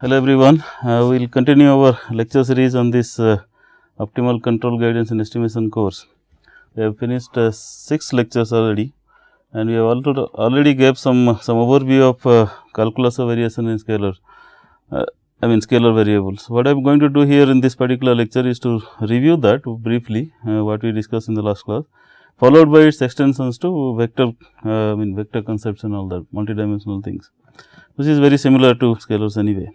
Hello everyone, we will continue our lecture series on this optimal control guidance and estimation course. We have finished 6 lectures already, and we have already gave some overview of calculus of variation in scalar, scalar variables. What I am going to do here in this particular lecture is to review that briefly, what we discussed in the last class, followed by its extensions to vector, vector concepts and all that multidimensional things, which is very similar to scalars anyway.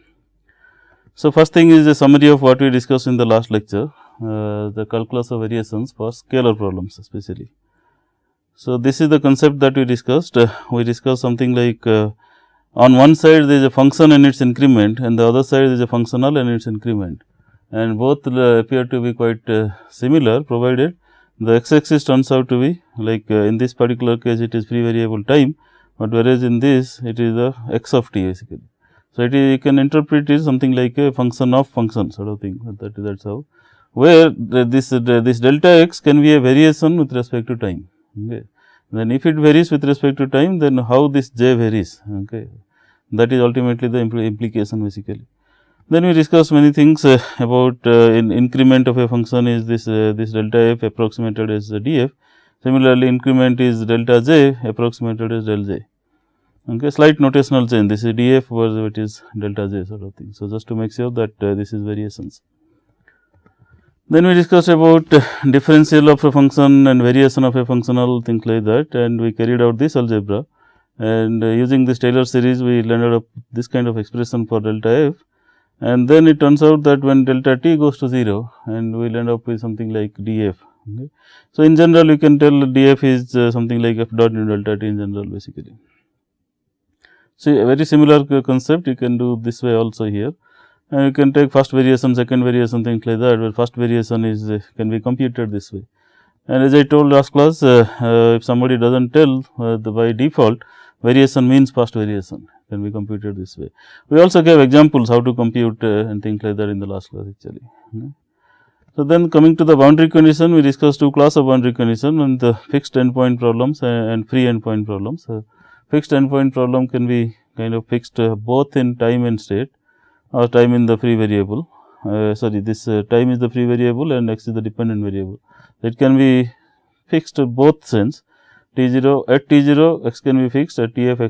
So, first thing is a summary of what we discussed in the last lecture, the calculus of variations for scalar problems especially. So, this is the concept that we discussed. We discussed something like on one side there is a function and its increment, and the other side is a functional and its increment, and both appear to be quite similar, provided the x axis turns out to be like in this particular case it is free variable time, but whereas in this it is the x of t basically. So, it is, you can interpret it something like a function of function sort of thing, that is how, where this delta x can be a variation with respect to time. Okay. Then if it varies with respect to time, then how this j varies, okay. That is ultimately the implication basically. Then we discussed many things about in increment of a function is this delta f approximated as df. Similarly, increment is delta j approximated as del j. Okay, slight notational change, this is df versus it is delta j sort of thing. So, just to make sure that this is variations. Then we discussed about differential of a function and variation of a functional, things like that, and we carried out this algebra, and using this Taylor series we landed up this kind of expression for delta f, and then it turns out that when delta t goes to 0, and we will end up with something like df. Okay. So, in general you can tell df is something like f dot into delta t in general basically. So, a very similar concept you can do this way also here, and you can take first variation, second variation, things like that, where first variation is can be computed this way. And as I told last class, if somebody does not tell by default variation means first variation can be computed this way. We also gave examples how to compute and things like that in the last class actually. Okay. So, then coming to the boundary condition, we discussed two classes of boundary condition, and the fixed endpoint problems and free endpoint problems. Fixed endpoint problem can be kind of fixed both in time and state, or time in the free variable. This time is the free variable and x is the dependent variable. It can be fixed both sense. T0 at T0 x can be fixed, at Tf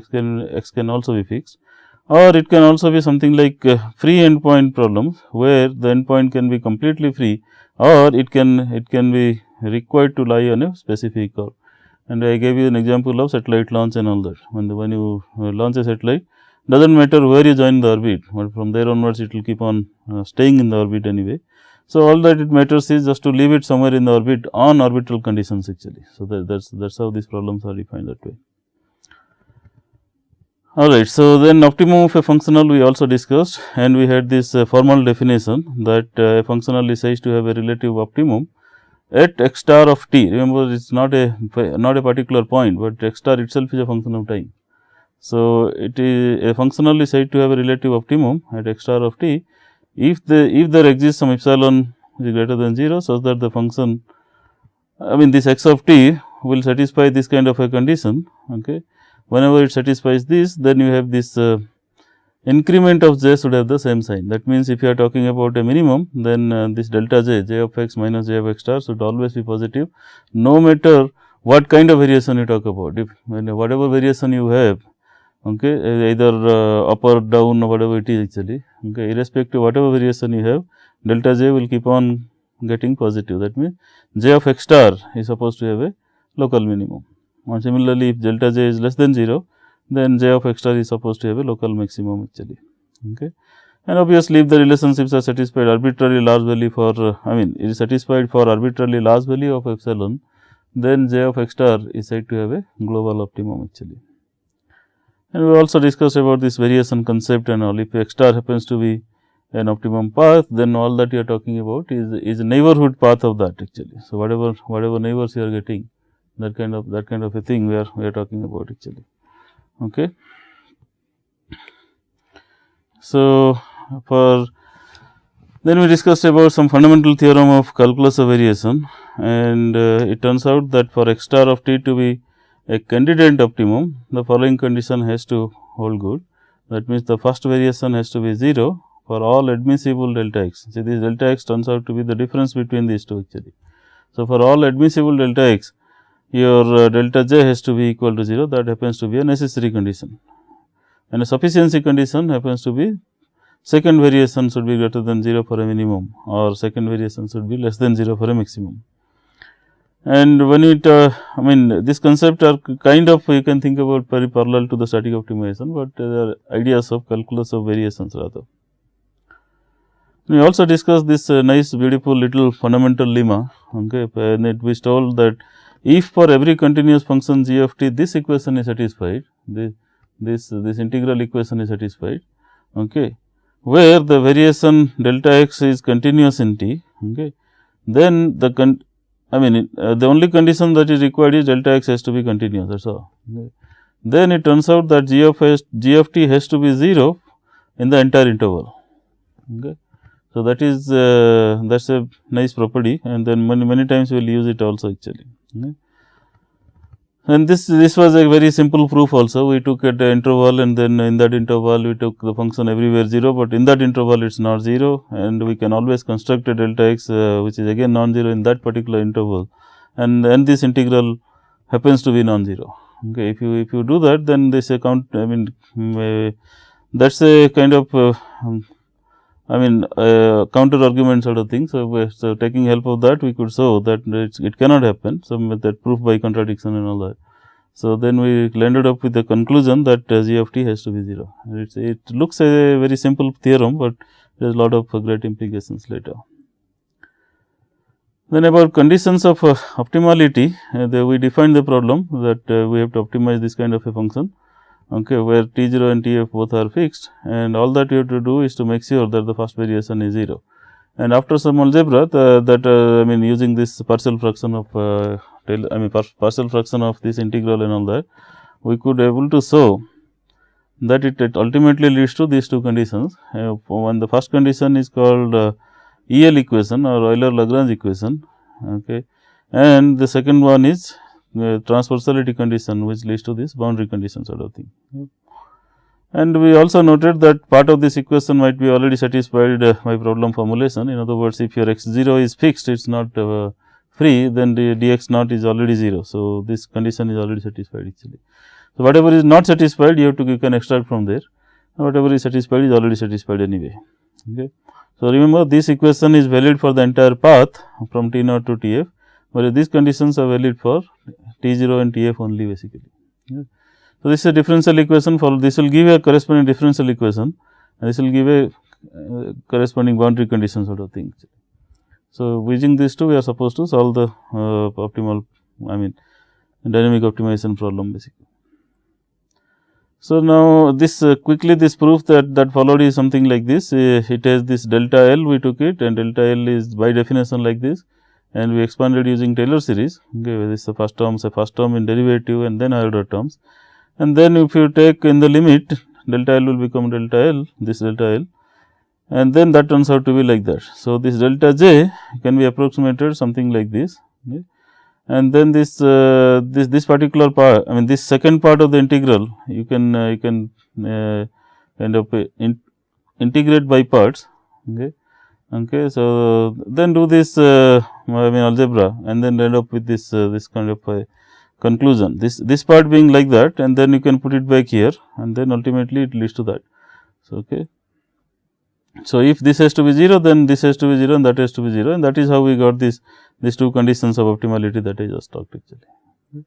x can also be fixed, or it can also be something like free endpoint problems, where the endpoint can be completely free, or it can be required to lie on a specific curve. And I gave you an example of satellite launch and all that. When you launch a satellite, does not matter where you join the orbit, but from there onwards it will keep on staying in the orbit anyway. So, all that it matters is just to leave it somewhere in the orbit on orbital conditions actually. So, that's how these problems are defined that way. Alright, so then optimum of a functional we also discussed, and we had this formal definition that a functional is said to have a relative optimum at x star of t. Remember, it is not a particular point, but x star itself is a function of time. So, it is a functional is said to have a relative optimum at x star of t if there exists some epsilon is greater than 0, such that the function this x of t will satisfy this kind of a condition. Okay. Whenever it satisfies this, then you have this increment of j should have the same sign. That means, if you are talking about a minimum, then this delta j of x minus j of x star should always be positive, no matter what kind of variation you talk about. If whatever variation you have, okay, either up or down or whatever it is actually, okay, irrespective of whatever variation you have, delta j will keep on getting positive. That means, j of x star is supposed to have a local minimum. And similarly, if delta j is less than 0, then j of x star is supposed to have a local maximum actually. Okay. And obviously, if the relationships are satisfied arbitrarily large value for it is satisfied for arbitrarily large value of epsilon, then j of x star is said to have a global optimum actually. And we also discussed about this variation concept and all. If x star happens to be an optimum path, then all that you are talking about is a neighborhood path of that actually. So, whatever neighbors you are getting, that kind of a thing we are talking about actually. Okay. So, then we discussed about some fundamental theorem of calculus of variation, and it turns out that for x star of t to be a candidate optimum, the following condition has to hold good. That means, the first variation has to be 0 for all admissible delta x. See, this delta x turns out to be the difference between these two actually. So, for all admissible delta x, your delta j has to be equal to 0, that happens to be a necessary condition, and a sufficiency condition happens to be second variation should be greater than 0 for a minimum, or second variation should be less than 0 for a maximum. And when it I mean this concept are kind of you can think about very parallel to the static optimization, but they are ideas of calculus of variations rather. We also discussed this nice beautiful little fundamental lemma, okay, and it was told that if for every continuous function g of t this equation is satisfied, this integral equation is satisfied, okay, where the variation delta x is continuous in t, okay, then the the only condition that is required is delta x has to be continuous, that is all. Okay. Then it turns out that g of t has to be 0 in the entire interval. Okay. So, that is that is a nice property, and then many times we will use it also actually. Okay. And this was a very simple proof also. We took at the interval, and then in that interval we took the function everywhere 0, but in that interval it is not 0, and we can always construct a delta x which is again non-zero in that particular interval, and then this integral happens to be non-zero. Okay. If you do that, then this account that is a kind of counter argument sort of thing. So, taking help of that we could show that it cannot happen. So, that proof by contradiction and all that. So, then we landed up with the conclusion that g of t has to be 0. It looks a very simple theorem, but there is a lot of great implications later. Then about conditions of optimality, we defined the problem that we have to optimize this kind of a function, okay, where t0 and tf both are fixed, and all that you have to do is to make sure that the first variation is 0. And after some algebra using this partial fraction of partial fraction of this integral and all that, we could able to show that it ultimately leads to these two conditions. When the first condition is called EL equation or Euler-Lagrange equation, okay, and the second one is transversality condition, which leads to this boundary condition sort of thing. And we also noted that part of this equation might be already satisfied by problem formulation. In other words, if your x0 is fixed, it is not free, then the dx naught is already 0. So, this condition is already satisfied actually. So, whatever is not satisfied, you can extract from there, whatever is satisfied is already satisfied anyway. Okay. So, remember this equation is valid for the entire path from t0 to tf, whereas these conditions are valid for t0 and tf only basically. Okay. So, this is a differential equation, for this will give a corresponding differential equation, and this will give a corresponding boundary condition sort of thing. So, using these two, we are supposed to solve the optimal dynamic optimization problem basically. So, now this quickly this proof that followed is something like this. It has this delta L, we took it, and delta L is by definition like this, and we expanded using Taylor series. Okay, this is the first term in derivative, and then higher order terms. And then if you take in the limit, delta L will become delta L, this delta L, and then that turns out to be like that. So, this delta j can be approximated something like this, okay. And then this this particular part, this second part of the integral, you can kind of integrate by parts, okay. Okay. So, then do this algebra, and then end up with this kind of conclusion, this part being like that, and then you can put it back here, and then ultimately it leads to that. So, okay. So, if this has to be 0, then this has to be 0 and that has to be 0, and that is how we got these two conditions of optimality that I just talked actually. Okay.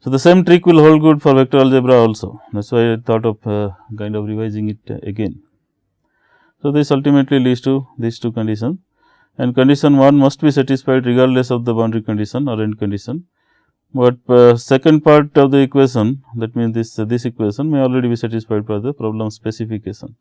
So, the same trick will hold good for vector algebra also, that is why I thought of kind of revising it again. So, this ultimately leads to these two conditions, and condition 1 must be satisfied regardless of the boundary condition or end condition. But second part of the equation, that means this equation may already be satisfied by the problem specification.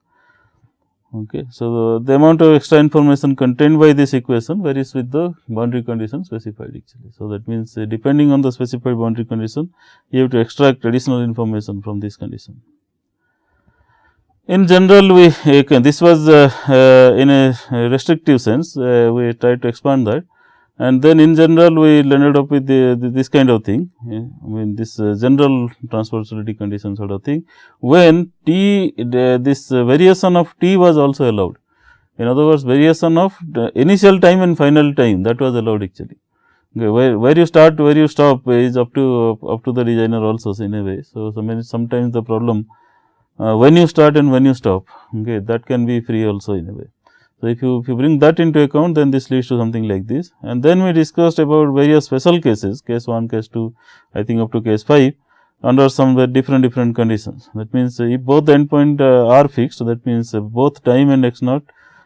Okay. So, the amount of extra information contained by this equation varies with the boundary condition specified actually. So, that means depending on the specified boundary condition, you have to extract additional information from this condition. In general, this was in a restrictive sense, we tried to expand that. and then in general we ended up with this kind of thing. I mean this general transversality condition sort of thing, when T this variation of T was also allowed. In other words, variation of the initial time and final time, that was allowed actually. Okay, where you start, where you stop is up to the designer also in a way. So, sometimes the problem when you start and when you stop, okay, that can be free also in a way. So, if you bring that into account, then this leads to something like this. And then we discussed about various special cases, case 1, case 2, I think up to case 5, under some different conditions. That means, if both the endpoint are fixed, that means both time and x naught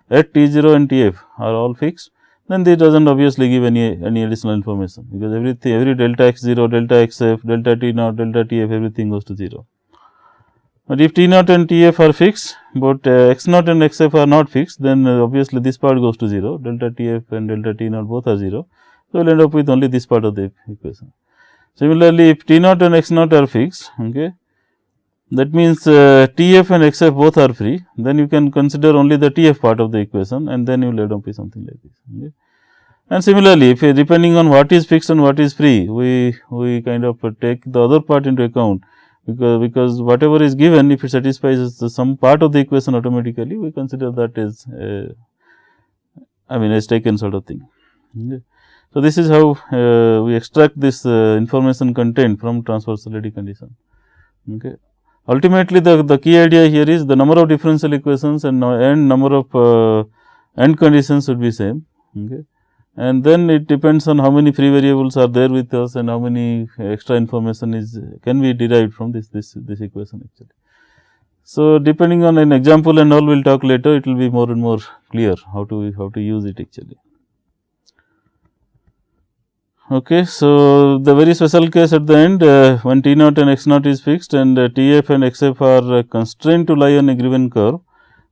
at T0 and Tf are all fixed, then this does not obviously give any additional information, because every delta x0, delta xf, delta T0, delta Tf, everything goes to 0. But if T0 and Tf are fixed, but x0 and xf are not fixed, then obviously this part goes to 0, delta Tf and delta T0 both are 0. So, we will end up with only this part of the equation. Similarly, if T0 and x0 are fixed, okay, that means Tf and xf both are free, then you can consider only the Tf part of the equation, and then you will end up with something like this. Okay. And similarly, if depending on what is fixed and what is free, we kind of take the other part into account, because whatever is given, if it satisfies some part of the equation automatically, we consider that as as taken sort of thing. Okay. So, this is how we extract this information content from transversality condition. Okay. Ultimately, the key idea here is the number of differential equations and number of end conditions should be same. Okay. And then it depends on how many free variables are there with us and how many extra information can be derived from this equation actually. So, depending on an example and all, we will talk later, it will be more and more clear how to use it actually. Okay, so the very special case at the end, when T0 and x0 is fixed and Tf and xf are constrained to lie on a given curve,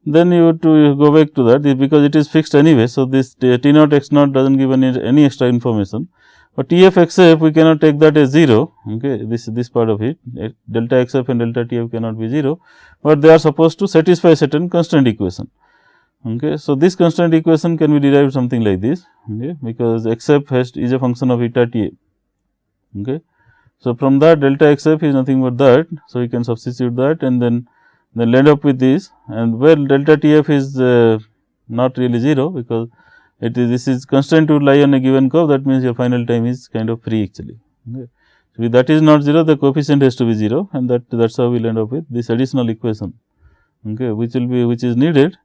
then you have to go back to that, because it is fixed anyway. So, this T0 x0 does not give any extra information, but Tf xf we cannot take that as 0. Okay, this part of it, delta xf and delta Tf cannot be 0, but they are supposed to satisfy certain constraint equation. Okay. So, this constraint equation can be derived something like this, okay, because xf is a function of eta Ta. Okay. So, from that delta xf is nothing but that. So, you can substitute that and then end up with this, and where delta Tf is not really 0, because this is constrained to lie on a given curve, that means your final time is kind of free actually. Okay. So, if that is not 0, the coefficient has to be 0, and that is how we will end up with this additional equation, okay, which is needed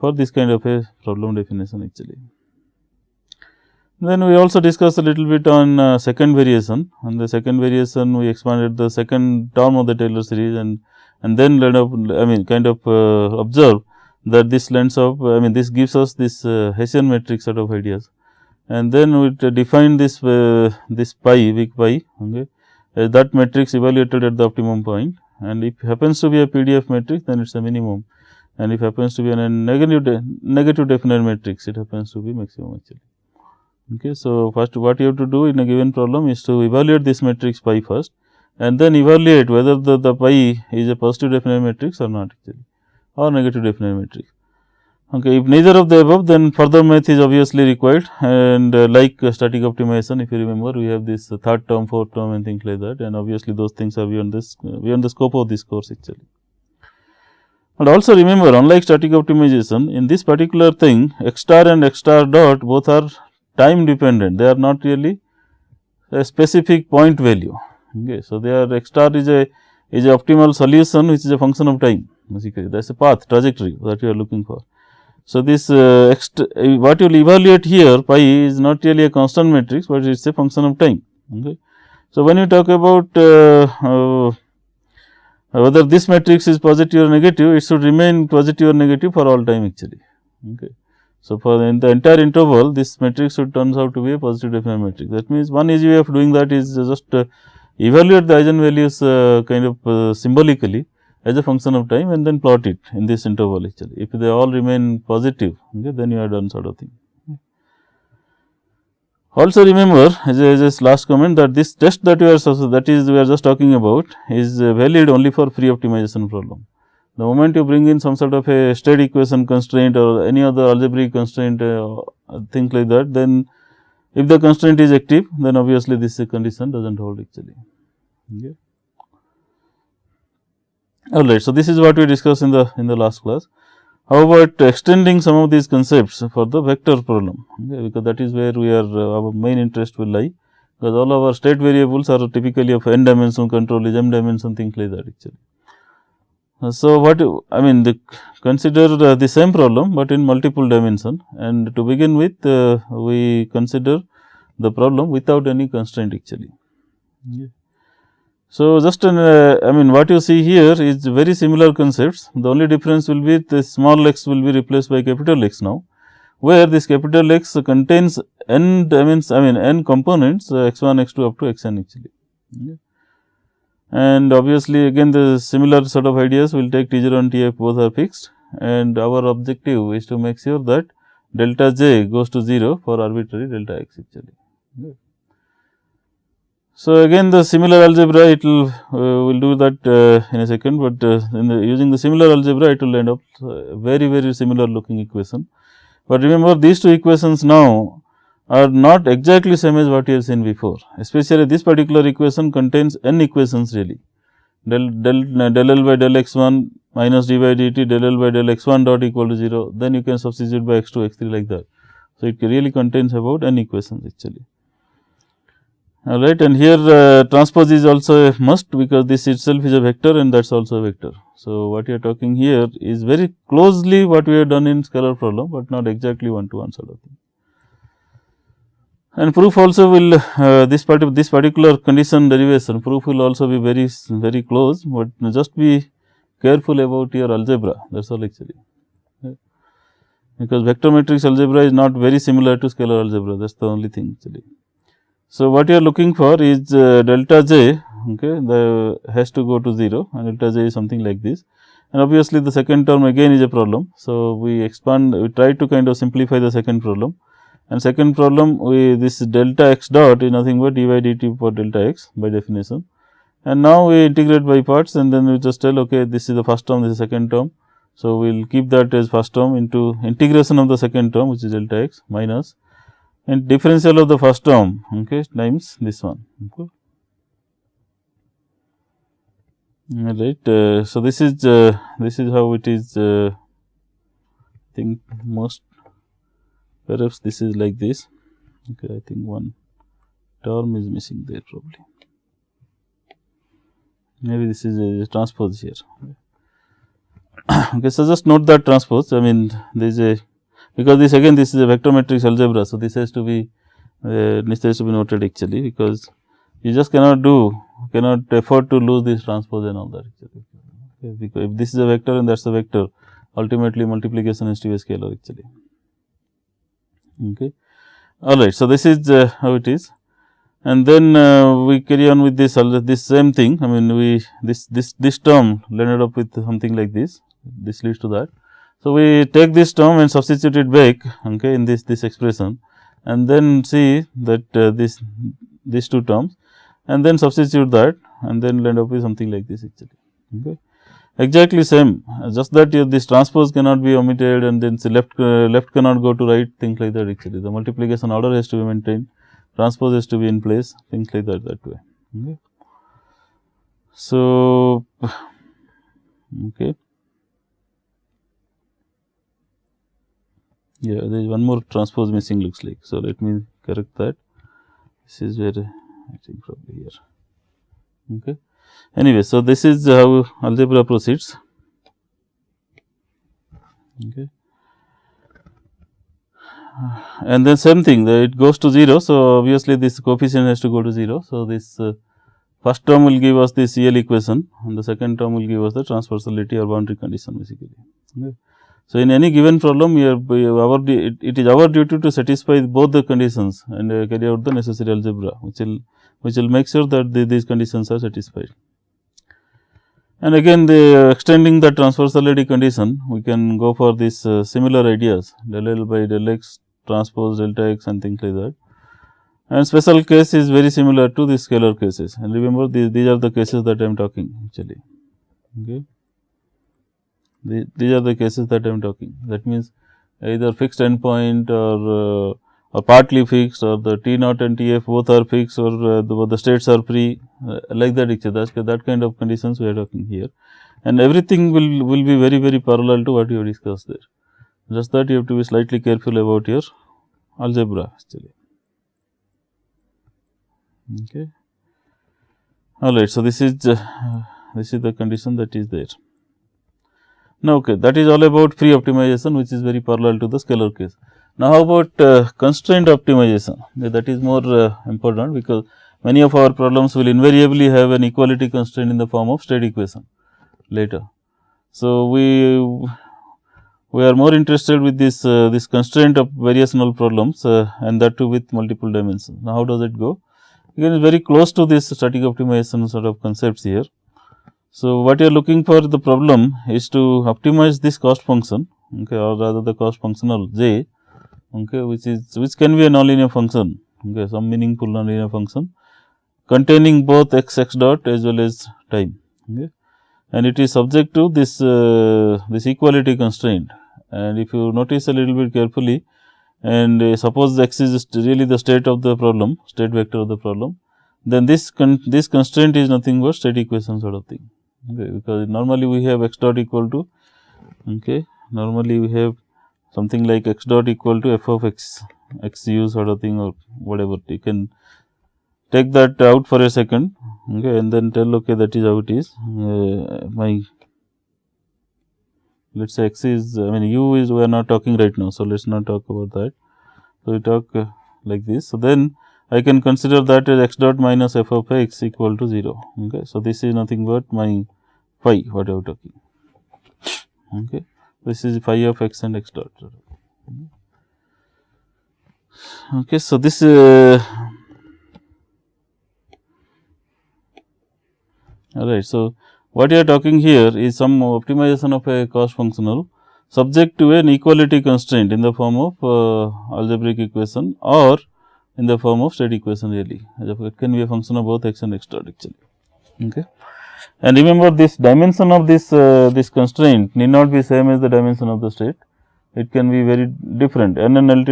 for this kind of a problem definition actually. Then we also discussed a little bit on second variation. On the second variation, we expanded the second term of the Taylor series, and then kind of observe that this length of this gives us this Hessian matrix sort of ideas, and then we define this pi, big pi, okay, that matrix evaluated at the optimum point, and if it happens to be a PDF matrix, then it is a minimum, and if happens to be a negative definite matrix, it happens to be maximum actually. Okay. So, first what you have to do in a given problem is to evaluate this matrix pi first, and then evaluate whether the pi is a positive definite matrix or not actually, or negative definite matrix. Okay. If neither of the above, then further math is obviously required, and like static optimization, if you remember, we have this third term, fourth term and things like that, and obviously those things are beyond the scope of this course actually. But also remember, unlike static optimization, in this particular thing, x star and x star dot both are time dependent, they are not really a specific point value. Okay. So, they are x star is a optimal solution which is a function of time, basically that is a path trajectory that you are looking for. So, this what you will evaluate here pi is not really a constant matrix, but it is a function of time. Okay. So, when you talk about whether this matrix is positive or negative, it should remain positive or negative for all time actually. Okay. So, for in the entire interval, this matrix should turns out to be a positive definite matrix. That means, one easy way of doing that is just evaluate the eigenvalues kind of symbolically as a function of time, and then plot it in this interval actually. If they all remain positive, okay, then you are done sort of thing. Also remember, as a last comment, that this test that we are just talking about is valid only for free optimization problem. The moment you bring in some sort of a state equation constraint or any other algebraic constraint, things like that, then If the constraint is active, then obviously this condition does not hold actually. Okay. Alright, so this is what we discussed in the last class. How about extending some of these concepts for the vector problem? Okay, because that is where we are our main interest will lie, because all our state variables are typically of n dimensional control, is m dimension, things like that actually. So, what I mean, consider the same problem, but in multiple dimension, and to begin with we consider the problem without any constraint actually. Okay. So, just I mean, what you see here is very similar concepts. The only difference will be the small x will be replaced by capital X now, where this capital X contains n dimensions, I mean n components x1, x2 up to xn actually. Okay. And obviously, again the similar sort of ideas will take T0 and Tf both are fixed, and our objective is to make sure that delta j goes to 0 for arbitrary delta x actually. Okay. So, again the similar algebra it will do that in a second, but using the similar algebra it will end up very similar looking equation. But remember, these two equations now are not exactly same as what you have seen before, especially this particular equation contains n equations really, del L by del x1 minus d by dt del L by del x1 dot equal to 0, then you can substitute by x2 x3 like that. So, it really contains about n equations actually. Alright, and here transpose is also a must, because this itself is a vector and that is also a vector. So, what you are talking here is very closely what we have done in scalar problem, but not exactly one to one sort of thing. And proof also will this particular condition derivation proof will also be very close, but just be careful about your algebra, that is all actually. Okay. Because vector matrix algebra is not very similar to scalar algebra, that is the only thing actually. So, what you are looking for is delta j, okay, has to go to 0, and delta j is something like this, and obviously the second term again is a problem. So, we try to kind of simplify the second problem, and second problem this delta x dot is nothing but d by dt for delta x by definition, and now we integrate by parts, and then we just tell okay, this is the first term, this is the second term. So, we will keep that as first term into integration of the second term, which is delta x minus and differential of the first term, okay, times this one. Okay. Right. So, this is how it is. I think most perhaps this is like this. Okay, I think one term is missing there probably. Maybe this is a transpose here. Okay, so just note that transpose. I mean, there is a, because this is a vector matrix algebra. So, this has to be noted actually, because you just cannot afford to lose this transpose and all that actually. Okay, because if this is a vector and that is a vector, ultimately multiplication has to be a scalar actually. Okay. Alright, so this is how it is, and then we carry on with this same thing. I mean, this term ended up with something like this. This leads to that. So, we take this term and substitute it back, okay, in this expression, and then see that these two terms, and then substitute that, and then end up with something like this actually. Okay. Exactly same, just that this transpose cannot be omitted, and then left cannot go to right, things like that actually. The multiplication order has to be maintained, transpose has to be in place, things like that way. Okay. So, okay. Yeah, there is one more transpose missing looks like. So, let me correct that. This is where I think probably here. Okay. Anyway, so this is how algebra proceeds. Okay. And then same thing, it goes to 0. So, obviously, this coefficient has to go to 0. So, this first term will give us the CL equation, and the second term will give us the transversality or boundary condition basically. Okay. So, in any given problem, it is our duty to satisfy both the conditions and carry out the necessary algebra, which will make sure that these conditions are satisfied. And again, extending the transversality condition, we can go for this similar ideas, del L by del x transpose delta x and things like that. And special case is very similar to the scalar cases, and remember these are the cases that I am talking actually. Okay. These are the cases that I am talking. That means either fixed endpoint or partly fixed, or the T naught and Tf both are fixed, or the states are free, like that actually. That kind of conditions we are talking here, and everything will be very parallel to what you have discussed there. Just that you have to be slightly careful about your algebra actually. Okay. All right. So, this is the condition that is there. Now, okay, that is all about free optimization, which is very parallel to the scalar case. Now, how about constraint optimization? That is more important, because many of our problems will invariably have an equality constraint in the form of state equation later. So, we are more interested with this constraint of variational problems, and that too with multiple dimensions. Now, how does it go? Again, it is very close to this static optimization sort of concepts here. So, what you are looking for the problem is to optimize this cost function, okay, or rather the cost functional j, okay, which can be a nonlinear function, okay, some meaningful nonlinear function containing both x dot as well as time, okay, and it is subject to this this equality constraint. And if you notice a little bit carefully, and suppose x is really the state of the problem, state vector of the problem, then this constraint is nothing but state equation sort of thing. Okay, because normally we have x dot equal to, okay, normally we have something like x dot equal to f of x u sort of thing, or whatever. You can take that out for a second, okay, and then tell, okay, that is how it is. My, let us say x is, I mean u is, we are not talking right now. So, let us not talk about that. So, we talk like this. So, then I can consider that as x dot minus f of x equal to 0. Okay. So, this is nothing but my phi, what I am talking. Okay. This is phi of x and x dot. Okay. So, this all right. So, what you are talking here is some optimization of a cost functional subject to an equality constraint in the form of algebraic equation, or in the form of state equation really. It can be a function of both x and x dot actually. Okay. And remember, this dimension of this constraint need not be same as the dimension of the state. It can be very different, n and n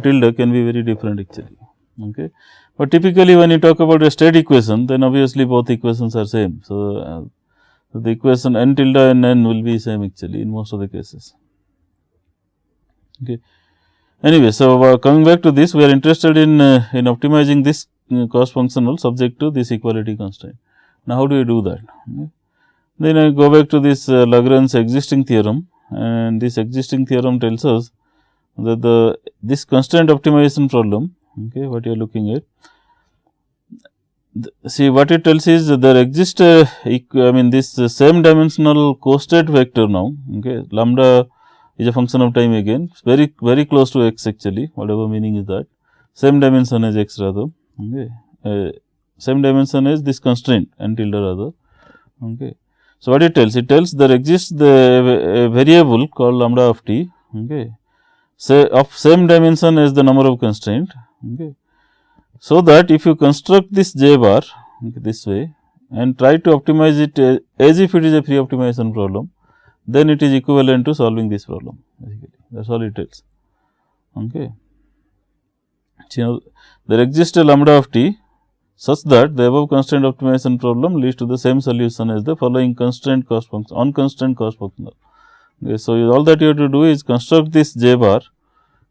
tilde can be very different actually. Okay. But typically when you talk about a state equation, then obviously both equations are same. So, the equation n tilde and n will be same actually in most of the cases. Okay. Anyway, so coming back to this, we are interested in optimizing this cost functional subject to this equality constraint. Now, how do you do that? Okay. Then I go back to this Lagrange's existing theorem, and this existing theorem tells us that this constraint optimization problem, okay, what you are looking at, see what it tells is there exists this same dimensional co-state vector now, okay, lambda is a function of time again, very close to x actually, whatever meaning is that, same dimension as x rather, okay, same dimension as this constraint n tilde rather, okay. So, what it tells? It tells there exists a variable called lambda of t, okay, say of same dimension as the number of constraint, okay. So, that if you construct this j bar, okay, this way, and try to optimize it as if it is a free optimization problem, then it is equivalent to solving this problem basically. That is all it tells. Okay. So, there exists a lambda of t such that the above constraint optimization problem leads to the same solution as the following constraint cost function, unconstrained cost functional. Okay. So, all that you have to do is construct this j bar,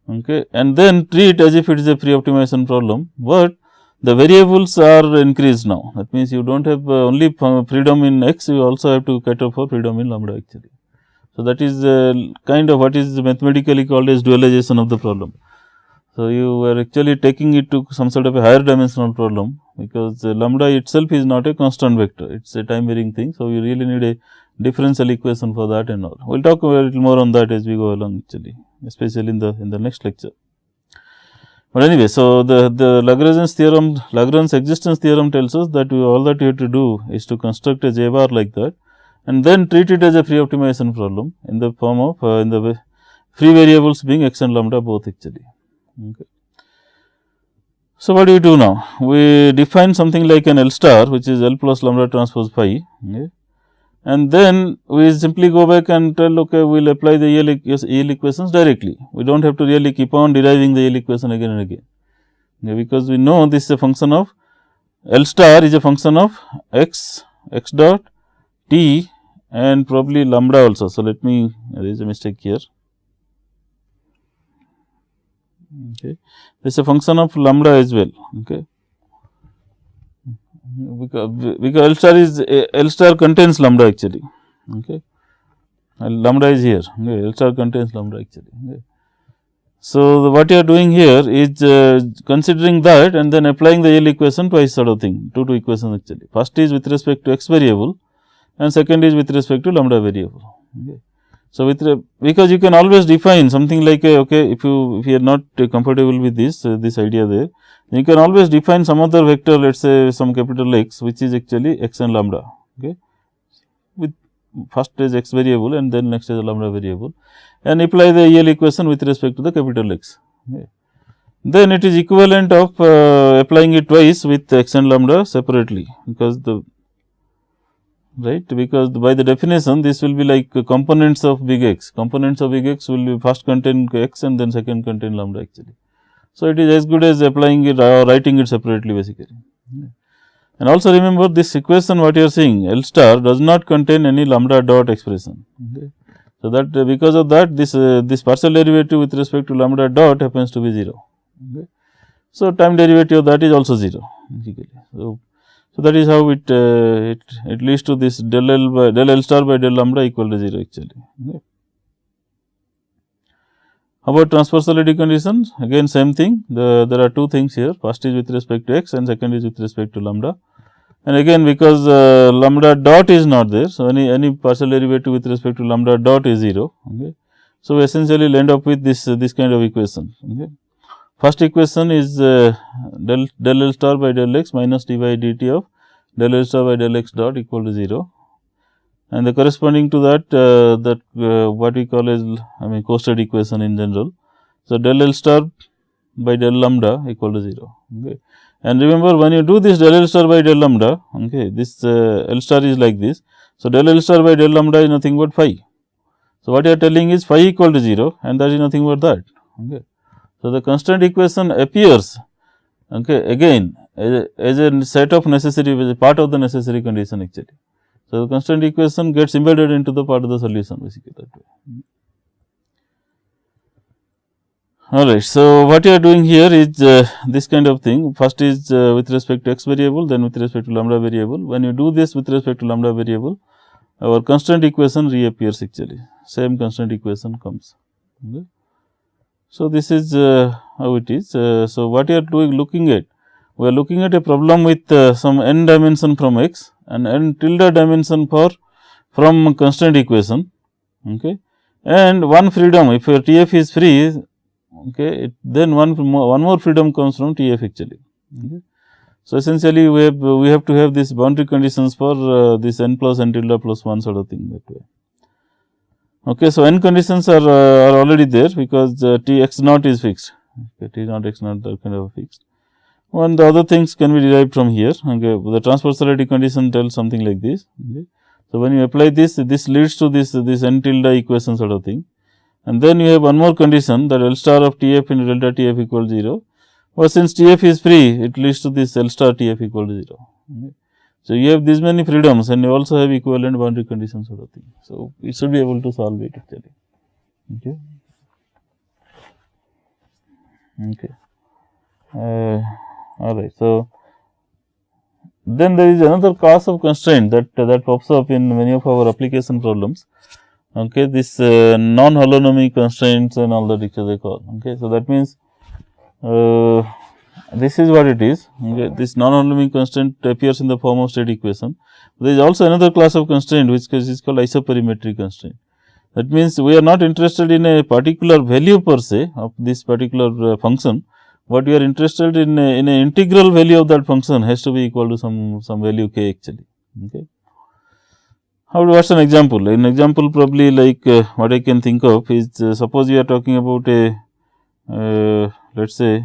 okay, and then treat as if it is a free optimization problem, but the variables are increased now. That means, you do not have only freedom in x, you also have to cater for freedom in lambda actually. So, that is kind of what is mathematically called as dualization of the problem. So, you are actually taking it to some sort of a higher dimensional problem, because lambda itself is not a constant vector, it is a time varying thing. So, you really need a differential equation for that and all. We will talk a little more on that as we go along actually, especially in the next lecture. But anyway, so the Lagrange's theorem, Lagrange's existence theorem tells us that all that you have to do is to construct a j bar like that, and then treat it as a free optimization problem in the form of in the free variables being x and lambda both actually. Okay. So, what do you do now? We define something like an L star, which is L plus lambda transpose phi, okay, and then we simply go back and tell, okay, we will apply the EL equations directly. We do not have to really keep on deriving the EL equation again and again, okay, because we know this is a function of L star is a function of x dot t and probably lambda also. So, let me, there is a mistake here. Okay. This is a function of lambda as well, okay, because L star contains lambda actually, okay, lambda is here, okay, L star contains lambda actually, okay. So, what you are doing here is considering that and then applying the EL equation twice sort of thing, two equations actually. First is with respect to x variable and second is with respect to lambda variable, okay. So, because you can always define something like okay, if you are not comfortable with this idea there, you can always define some other vector, let us say some capital X, which is actually x and lambda, okay, with first is x variable and then next is a lambda variable, and apply the EL equation with respect to the capital X, okay. Then it is equivalent of applying it twice with x and lambda separately, because because by the definition this will be like components of big X. Components of big X will be first contain x and then second contain lambda actually. So, it is as good as applying it or writing it separately basically. And also remember this equation what you are seeing, L star does not contain any lambda dot expression, okay. So, that because of that this partial derivative with respect to lambda dot happens to be 0, okay. So, time derivative of that is also 0 basically. So, that is how it leads to this del L star by del lambda equal to 0 actually, okay. How about transversality conditions? Again same thing, there are two things here, first is with respect to x and second is with respect to lambda, and again because lambda dot is not there. So, any partial derivative with respect to lambda dot is 0, okay. So, we essentially will end up with this kind of equation, okay. First equation is del L star by del x minus d by dt of del L star by del x dot equal to 0, and the corresponding to that what we call as co-state equation in general. So, del L star by del lambda equal to 0, okay. And remember when you do this del L star by del lambda, okay, this L star is like this. So, del L star by del lambda is nothing but phi. So, what you are telling is phi equal to 0 and that is nothing but that, okay. So, the constant equation appears, okay, again as a set of necessary, as a part of the necessary condition actually. So, the constant equation gets embedded into the part of the solution basically that way. Alright. So, what you are doing here is this kind of thing, first is with respect to x variable, then with respect to lambda variable. When you do this with respect to lambda variable, our constant equation reappears actually, same constant equation comes, okay. So, this is how it is. So, what you are looking at, we are looking at a problem with some n dimension from x and n tilde dimension from constant equation, okay, and one freedom, if your TF is free, okay, then one more freedom comes from TF actually, okay. So, essentially we have to have these boundary conditions for this n plus n tilde plus 1 sort of thing that way. Okay, so, n conditions are already there because T x naught is fixed, okay, T naught x naught are kind of fixed. And the other things can be derived from here, okay. The transversality condition tells something like this, okay. So, when you apply this leads to this n tilde equation sort of thing, and then you have one more condition that L star of TF into delta TF equal to 0, but since TF is free, it leads to this L star TF equal to 0, okay. So, you have these many freedoms and you also have equivalent boundary conditions sort of thing. So, you should be able to solve it actually, okay. Okay. Alright. So, then there is another class of constraint that pops up in many of our application problems, okay. This non-holonomic constraints and all that which they call, okay. So, that means this is what it is, okay. This non-holonomic constraint appears in the form of state equation. There is also another class of constraint which is called isoperimetric constraint. That means, we are not interested in a particular value per se of this particular function, but we are interested in an integral value of that function has to be equal to some value k actually, okay. What's an example? An example probably like what I can think of is suppose we are talking about a let us say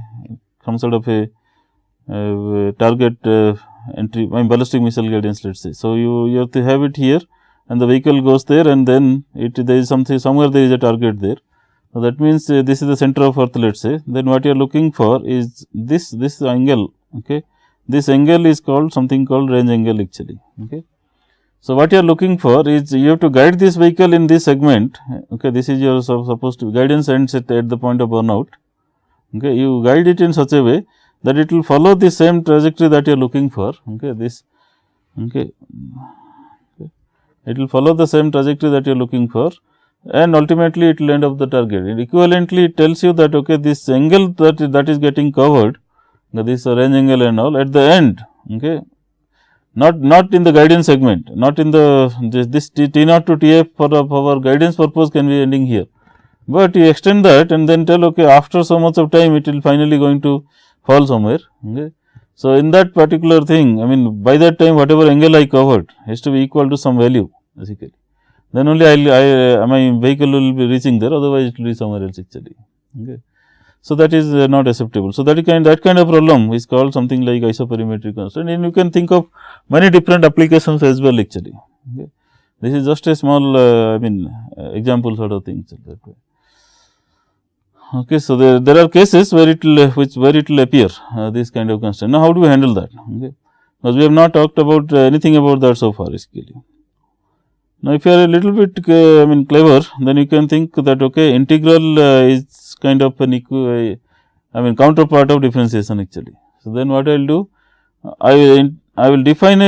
some sort of a target entry ballistic missile guidance, let us say. So, you have to have it here and the vehicle goes there, and then there is something, somewhere there is a target there. So, that means this is the center of earth, let us say. Then what you are looking for is this angle. Okay. This angle is called something called range angle actually. Okay. So, what you are looking for is you have to guide this vehicle in this segment. Okay. This is your supposed to guidance ends at the point of burnout. Okay. You guide it in such a way that it will follow the same trajectory that you are looking for. Okay. This. Okay. It will follow the same trajectory that you are looking for, and ultimately it will end up the target. And equivalently, it tells you that okay, this angle that is getting covered, this range angle and all at the end. Okay. Not in the guidance segment, not in the this T0 to TF for our guidance purpose can be ending here, but you extend that and then tell okay, after so much of time it will finally going to fall somewhere. Okay. So, in that particular thing, I mean by that time whatever angle I covered has to be equal to some value basically, then only my vehicle will be reaching there, otherwise it will be somewhere else actually. Okay. So, that is not acceptable. So, that kind of problem is called something like isoperimetric constraint, and you can think of many different applications as well actually. Okay. This is just a small example sort of thing. Okay. So, there are cases where it will appear this kind of constraint. Now, how do we handle that? Okay. Because we have not talked about anything about that so far basically. Now, if you are a little bit clever, then you can think that okay, integral is kind of an counterpart of differentiation actually. So, then what I will do, I will define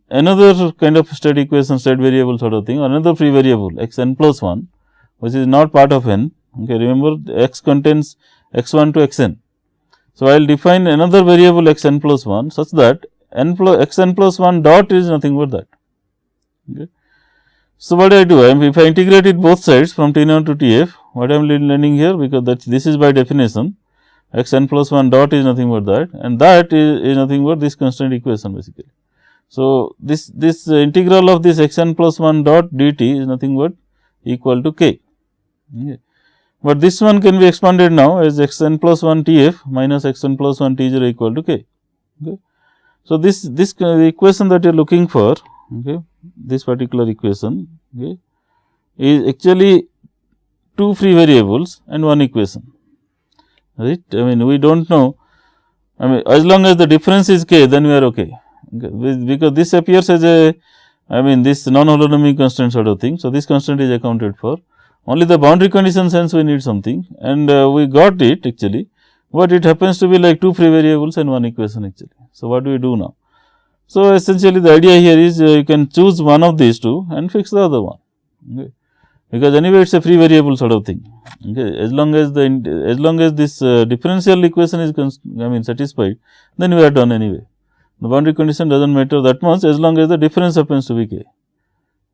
another kind of state equation, state variable sort of thing, another free variable x n plus 1, which is not part of n. Okay, remember x contains x1 to xn. So, I will define another variable x n plus 1 such that x n plus 1 dot is nothing but that. Okay. So, what do I do? If I integrate it both sides from T0 to TF, what I am learning here, because this is by definition x n plus 1 dot is nothing but that, and that is nothing but this constraint equation basically. So, this integral of this x n plus 1 dot dt is nothing but equal to k. Okay. But this one can be expanded now as x n plus 1 TF minus x n plus 1 T0 equal to k. Okay. So, this equation that you are looking for, okay, this particular equation, okay, is actually two free variables and one equation, right. I mean, we do not know, as long as the difference is k, then we are okay, because this appears as a this non-holonomic constraint sort of thing. So, this constraint is accounted for. Only the boundary condition sense we need something, and we got it actually, but it happens to be like two free variables and one equation actually. So, what do we do now? So, essentially the idea here is you can choose one of these two and fix the other one, okay, because anyway it is a free variable sort of thing. Okay. As long as this differential equation is satisfied, then we are done anyway. The boundary condition does not matter that much as long as the difference happens to be k.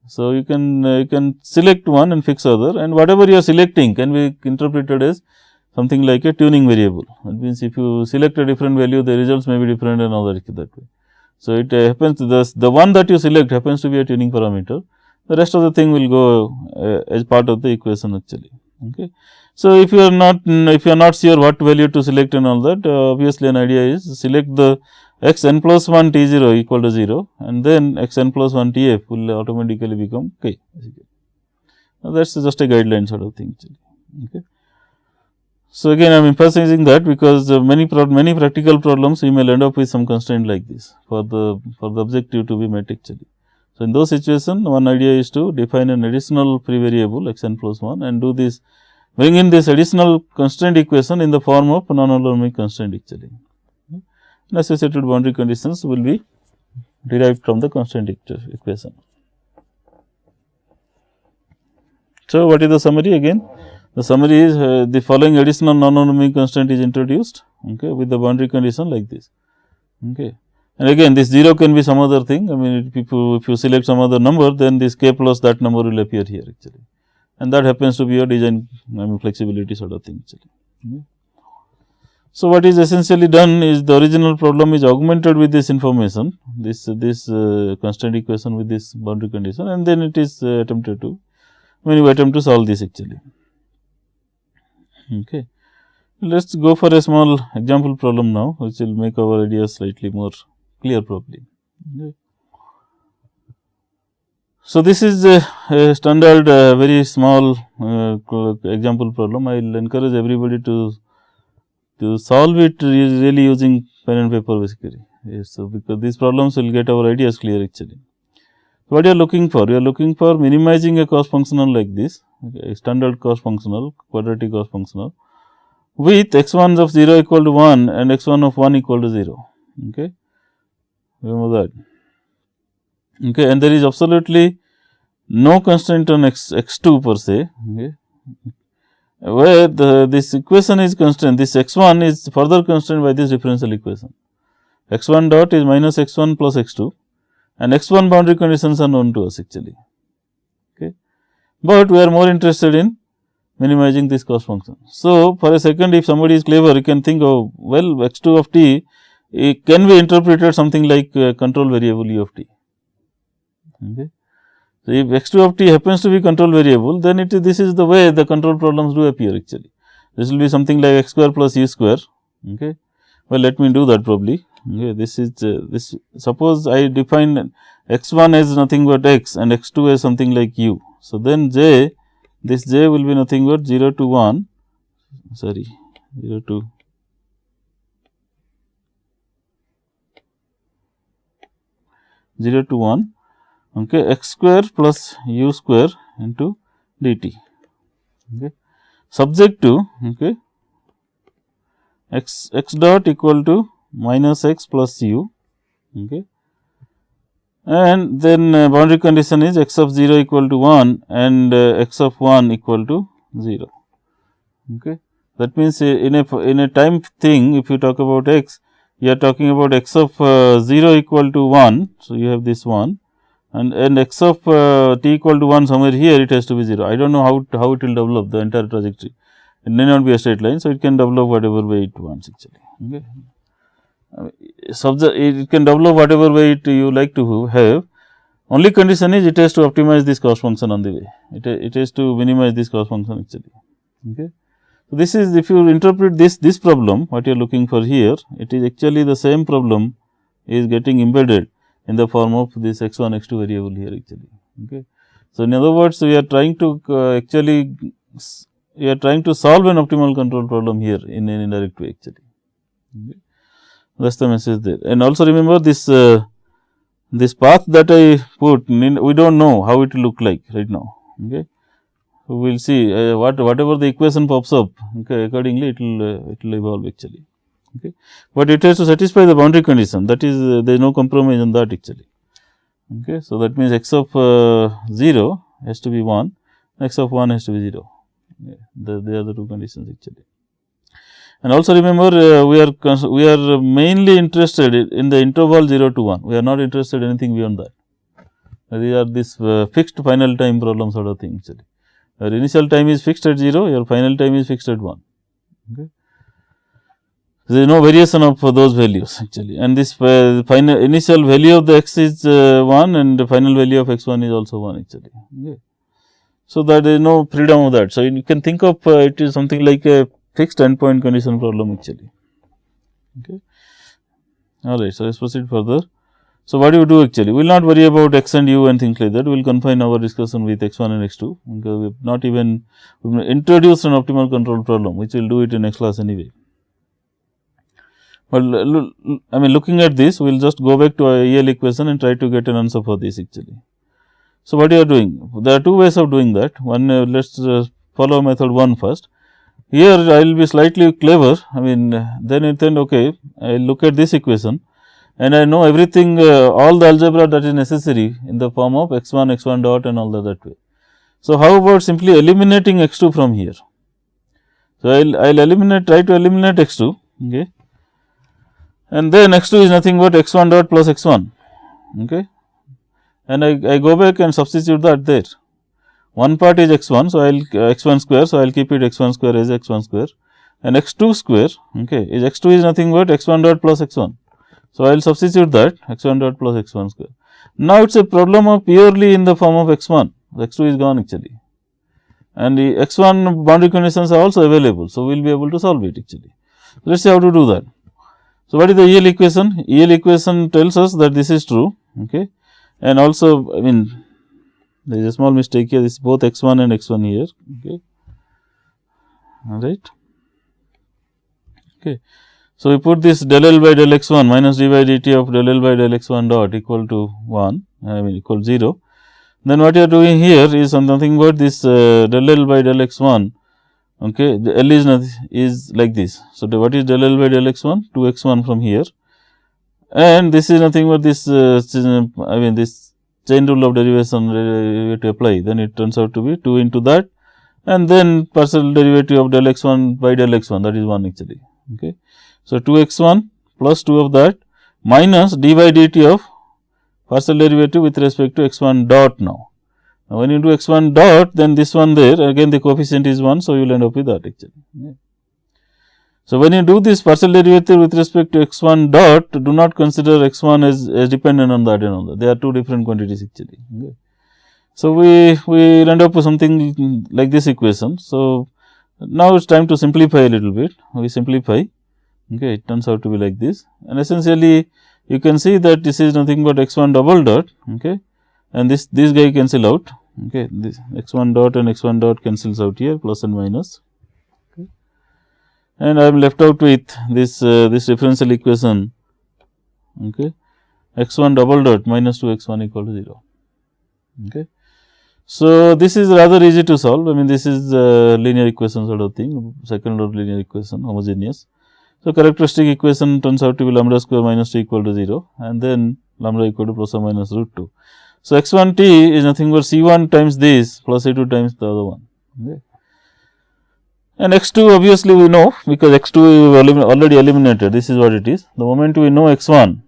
So, you can select one and fix other, and whatever you are selecting can be interpreted as something like a tuning variable. That means, if you select a different value, the results may be different and all that way. So, it happens the one that you select happens to be a tuning parameter, the rest of the thing will go as part of the equation actually. Okay. So, if you are not sure what value to select and all that, obviously an idea is select the x n plus 1 T0 equal to 0, and then x n plus 1 TF will automatically become k. Now, that is just a guideline sort of thing actually. Okay. So, again I am emphasizing that because many practical problems you may end up with some constraint like this for the objective to be met actually. So, in those situations, one idea is to define an additional free variable x n plus 1 and do this, bring in this additional constraint equation in the form of non-holonomic constraint actually. And associated boundary conditions will be derived from the constraint equation. So, what is the summary again? The summary is the following additional non-holonomic constraint is introduced, okay, with the boundary condition like this. Okay. And again this 0 can be some other thing. If you select some other number, then this k plus that number will appear here actually, and that happens to be your design flexibility sort of thing actually. Okay. So, what is essentially done is the original problem is augmented with this information, this constraint equation with this boundary condition, and then it is attempted to, we attempt to solve this actually. Okay. Let us go for a small example problem now, which will make our idea slightly more clear probably. Okay. So, this is a standard very small example problem. I will encourage everybody to solve it really using pen and paper basically. Yes, so, because these problems will get our ideas clear actually. What you are looking for? You are looking for minimizing a cost functional like this, okay, standard cost functional, quadratic cost functional, with x1 of 0 equal to 1 and x1 of 1 equal to 0. Okay. Remember that. Okay, and there is absolutely no constraint on x2 per se. Okay. Where this equation is constrained, this x1 is further constrained by this differential equation. x1 dot is minus x1 plus x2, and x1 boundary conditions are known to us actually. Okay. But we are more interested in minimizing this cost function. So, for a second, if somebody is clever, you can think of, well, x2 of t it can be interpreted something like control variable u of t. Okay. So, if x2 of t happens to be control variable, then this is the way the control problems do appear actually. This will be something like x square plus u square. Okay. Well, let me do that probably. Okay. This is this. Suppose I define x1 as nothing but x and x2 as something like u. So, then j, this j will be nothing but 0 to 1, sorry, 0 to 1, okay, x square plus u square into dt, okay, subject to, okay, x dot equal to minus x plus u, okay, and then boundary condition is x of 0 equal to 1 and x of 1 equal to 0. Okay. That means, in a time thing, if you talk about x, you are talking about x of 0 equal to 1. So, you have this 1 and x of t equal to 1 somewhere here it has to be 0. I do not know how it will develop the entire trajectory. It may not be a straight line. So, it can develop whatever way it wants actually. Okay. It can develop whatever way you like to have. Only condition is it has to optimize this cost function on the way. It has to minimize this cost function actually. Okay. So, this is, if you interpret this problem, what you are looking for here, it is actually the same problem is getting embedded in the form of this x1, x2 variable here actually. Okay. So, in other words, we are trying to solve an optimal control problem here in an indirect way actually. Okay. That is the message there. And also remember this this path that I put, we do not know how it will look like right now. Okay. We will see whatever the equation pops up, okay, accordingly it will evolve actually. Okay. But it has to satisfy the boundary condition, that is there is no compromise on that actually. Okay. So, that means x of 0 has to be 1, x of 1 has to be 0. Okay. They are the two conditions actually. And also remember, we are mainly interested in the interval 0 to 1. We are not interested in anything beyond that. These are this fixed final time problem sort of thing actually. Your initial time is fixed at 0, your final time is fixed at 1. Okay. There is no variation of those values actually, and this final initial value of the x is 1 and the final value of x1 is also 1 actually. Okay. So, that there is no freedom of that. So, you can think of it is something like a fixed endpoint condition problem actually. Okay. All right. So, let us proceed further. So, what do you do actually? We will not worry about x and u and things like that. We will confine our discussion with x1 and x2, because we have not even introduced an optimal control problem, which we will do it in next class anyway. But I mean, looking at this, we will just go back to our EL equation and try to get an answer for this actually. So, what you are doing? There are two ways of doing that. One, let us follow method 1 first. Here, I will be slightly clever. I mean, then okay, I will look at this equation and I know everything, all the algebra that is necessary in the form of x1, x1 dot and all that way. So, how about simply eliminating x2 from here? So, I will try to eliminate x2, okay, and then x2 is nothing but x1 dot plus x1, okay, and I go back and substitute that there. One part is x1, so I will x1 square, so I will keep it x1 square as x1 square, and x2 square, okay, is x2 is nothing but x1 dot plus x1. So, I will substitute that x1 dot plus x1 square. Now, it is a problem of purely in the form of x1, x2 is gone actually, and the x1 boundary conditions are also available. So, we will be able to solve it actually. Let us see how to do that. So, what is the EL equation? EL equation tells us that this is true, okay, and also I mean there is a small mistake here, this is both x1 and x1 here, okay, alright. Okay. So, we put this del L by del x1 minus d by dt of del L by del x1 dot equal to 1, I mean equal 0. Then what you are doing here is nothing but this del L by del x1, okay, the L is like this. So, what is del L by del x1? 2x1 from here, and this is nothing but this I mean this chain rule of derivation to apply, then it turns out to be 2 into that, and then partial derivative of del x1 by del x1, that is 1 actually, okay. So, 2x1 plus 2 of that minus d by dt of partial derivative with respect to x1 dot now. Now, when you do x1 dot, then this one there again the coefficient is 1. So, you will end up with that actually. Okay. So, when you do this partial derivative with respect to x1 dot, do not consider x1 as dependent on that and on that. They are two different quantities actually. Okay. So, we will end up with something like this equation. So, now it is time to simplify a little bit. We simplify. Okay, it turns out to be like this, and essentially you can see that this is nothing but x1 double dot, okay, and this guy cancel out, okay, this x1 dot and x1 dot cancels out here, plus and minus, okay, and I am left out with this this differential equation, okay, x1 double dot minus 2x1 equal to 0, okay. So, this is rather easy to solve. I mean, this is linear equation sort of thing, second order linear equation, homogeneous. So, characteristic equation turns out to be lambda square minus 2 equal to 0, and then lambda equal to plus or minus root 2. So, x1 t is nothing but c1 times this plus c2 times the other one, okay. And x2 obviously we know, because x2 we already eliminated, this is what it is. The moment we know x1,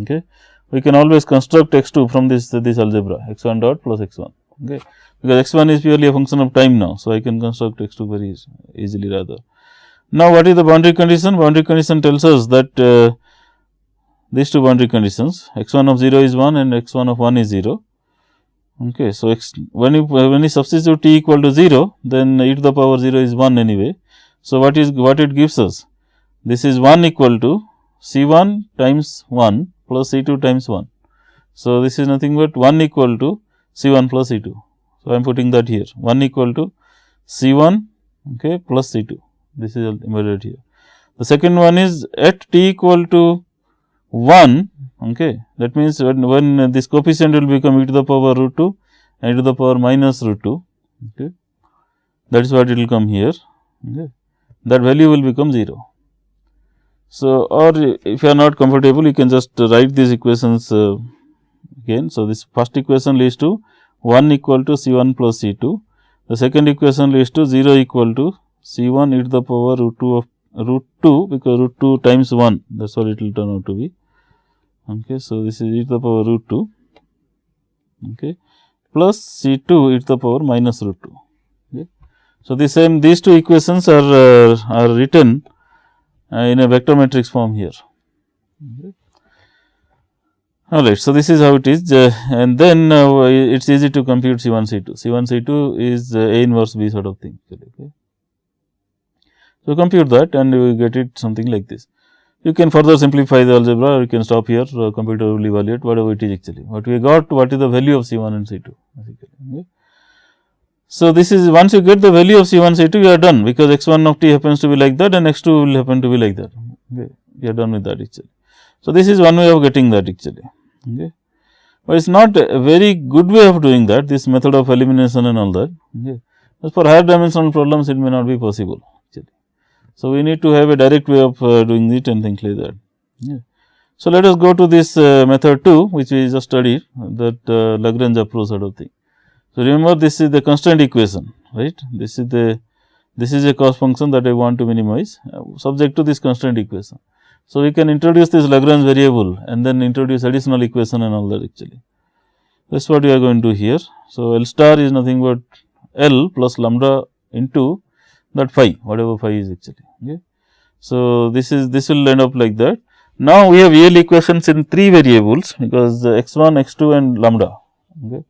okay, we can always construct x2 from this algebra, x1 dot plus x1, okay, because x1 is purely a function of time now. So, I can construct x2 very easily rather. Now, what is the boundary condition? Boundary condition tells us that these two boundary conditions, x1 of 0 is 1 and x1 of 1 is 0. Okay. So, when you substitute t equal to 0, then e to the power 0 is 1 anyway. So, what it gives us? This is 1 equal to c1 times 1 plus c2 times 1. So, this is nothing but 1 equal to c1 plus c2. So, I am putting that here, 1 equal to c1, okay, plus c2. This is embedded here. The second one is at t equal to 1, okay, that means when this coefficient will become e to the power root 2 and e to the power minus root 2, okay, that is what it will come here, okay, that value will become 0. So, or if you are not comfortable, you can just write these equations again. So, this first equation leads to 1 equal to c1 plus c2, the second equation leads to 0 equal to c1 e to the power root 2 of root 2, because root 2 times 1, that is what it will turn out to be. Okay. So, this is e to the power root 2, okay, plus c2 e to the power minus root 2. Okay. So, these two equations are written in a vector matrix form here. Okay. Alright. So, this is how it is, and then it is easy to compute c1 c2. c1 c2 is a inverse b sort of thing. Okay. So, compute that and you get it something like this. You can further simplify the algebra, or you can stop here, computer will evaluate whatever it is actually. What we got, what is the value of c1 and c2 basically. Okay. So, this is once you get the value of c1 c2, you are done, because x1 of t happens to be like that and x2 will happen to be like that. Okay. You are done with that actually. So, this is one way of getting that actually. Okay. But it is not a very good way of doing that, this method of elimination and all that. Okay. But for higher dimensional problems, it may not be possible actually. So, we need to have a direct way of doing it and things like that. Yeah. So, let us go to this method 2, which we just studied, that Lagrange approach sort of thing. So, remember this is the constraint equation, right. This is a cost function that I want to minimize subject to this constraint equation. So, we can introduce this Lagrange variable and then introduce additional equation and all that actually. That is what we are going to do here. So, L star is nothing but L plus lambda into that phi, whatever phi is actually. Okay. So, this will end up like that. Now, we have real equations in 3 variables, because x1, x2 and lambda. Okay.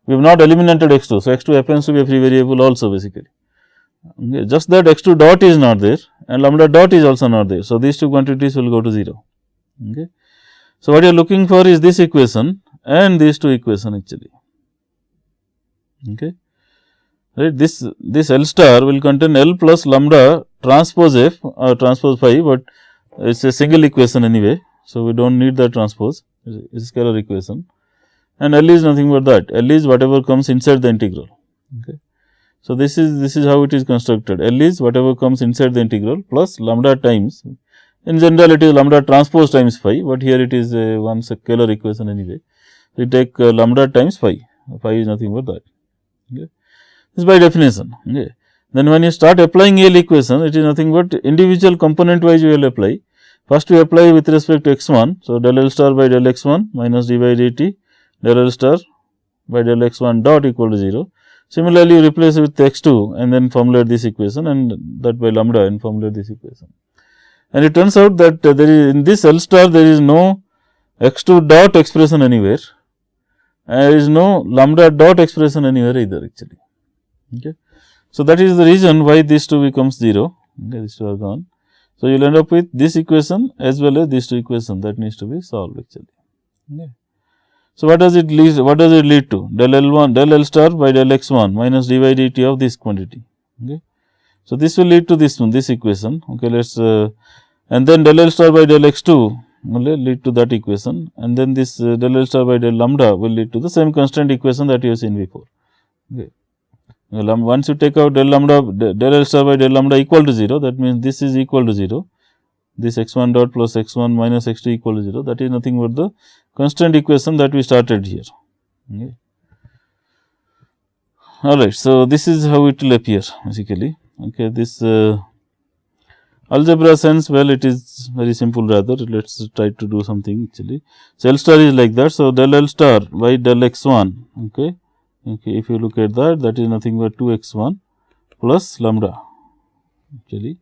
We have not eliminated x2. So, x2 happens to be a free variable also basically. Okay. Just that x2 dot is not there and lambda dot is also not there. So, these two quantities will go to 0. Okay. So, what you are looking for is this equation and these two equations actually. Okay. Right, this L star will contain L plus lambda transpose F or transpose phi, but it's a single equation anyway. So, we don't need the transpose, it's a scalar equation, and L is nothing but that. L is whatever comes inside the integral. Okay. So, this is how it is constructed. L is whatever comes inside the integral plus lambda times, in general it is lambda transpose times phi, but here it is one scalar equation anyway. We take lambda times phi, phi is nothing but that. Okay. This is by definition. Okay. Then when you start applying L equation, it is nothing but individual component wise you will apply. First we apply with respect to x1. So, del L star by del x1 minus d by dt del L star by del x1 dot equal to 0. Similarly, you replace with x2 and then formulate this equation, and that by lambda and formulate this equation. And it turns out that there is in this L star there is no x2 dot expression anywhere, and there is no lambda dot expression anywhere either actually. Okay. So, that is the reason why these two becomes 0. Okay, these two are gone. So, you will end up with this equation as well as these two equations that needs to be solved actually. Okay. So, what does it lead to? Del L1 del L star by del x1 minus d by dt of this quantity. Okay. So, this will lead to this one, this equation. Okay, let us and then del L star by del x2 will lead to that equation, and then this del L star by del lambda will lead to the same constant equation that you have seen before. Okay. Once you take out del lambda del L star by del lambda equal to 0, that means this is equal to 0. This x1 dot plus x1 minus x2 equal to 0, that is nothing but the constant equation that we started here. Okay. Alright, so this is how it will appear basically. Okay, this algebra sense, well, it is very simple rather. Let us try to do something actually. So, L star is like that. So, del L star by del x1. Okay. Okay, if you look at that, that is nothing but 2x1 plus lambda actually,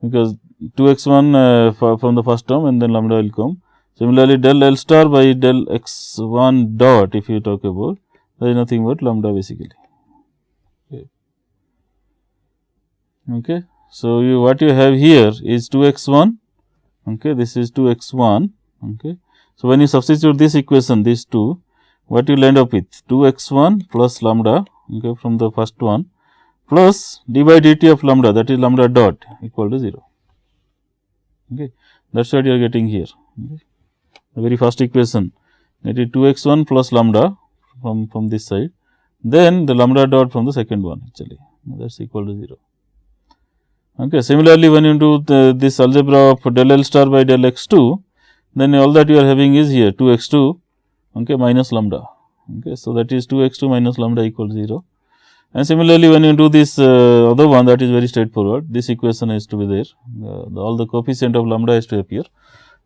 because 2x1 from the first term and then lambda will come. Similarly, del L star by del x1 dot, if you talk about, that is nothing but lambda basically. Okay. Okay. So, what you have here is 2x1, okay, this is 2x1. Okay. So, when you substitute this equation, these two, what you will end up with 2x1 plus lambda, okay, from the first one, plus d by dt of lambda, that is lambda dot equal to 0. Okay. That is what you are getting here. Okay. The very first equation, that is 2x1 plus lambda from this side, then the lambda dot from the second one actually, that is equal to 0. Okay. Similarly, when you do this algebra of del L star by del x2, then all that you are having is here 2x2, okay, minus lambda. Okay. So, that is 2x2 minus lambda equal to 0. And similarly, when you do this other one, that is very straightforward. This equation has to be there, all the coefficient of lambda has to appear,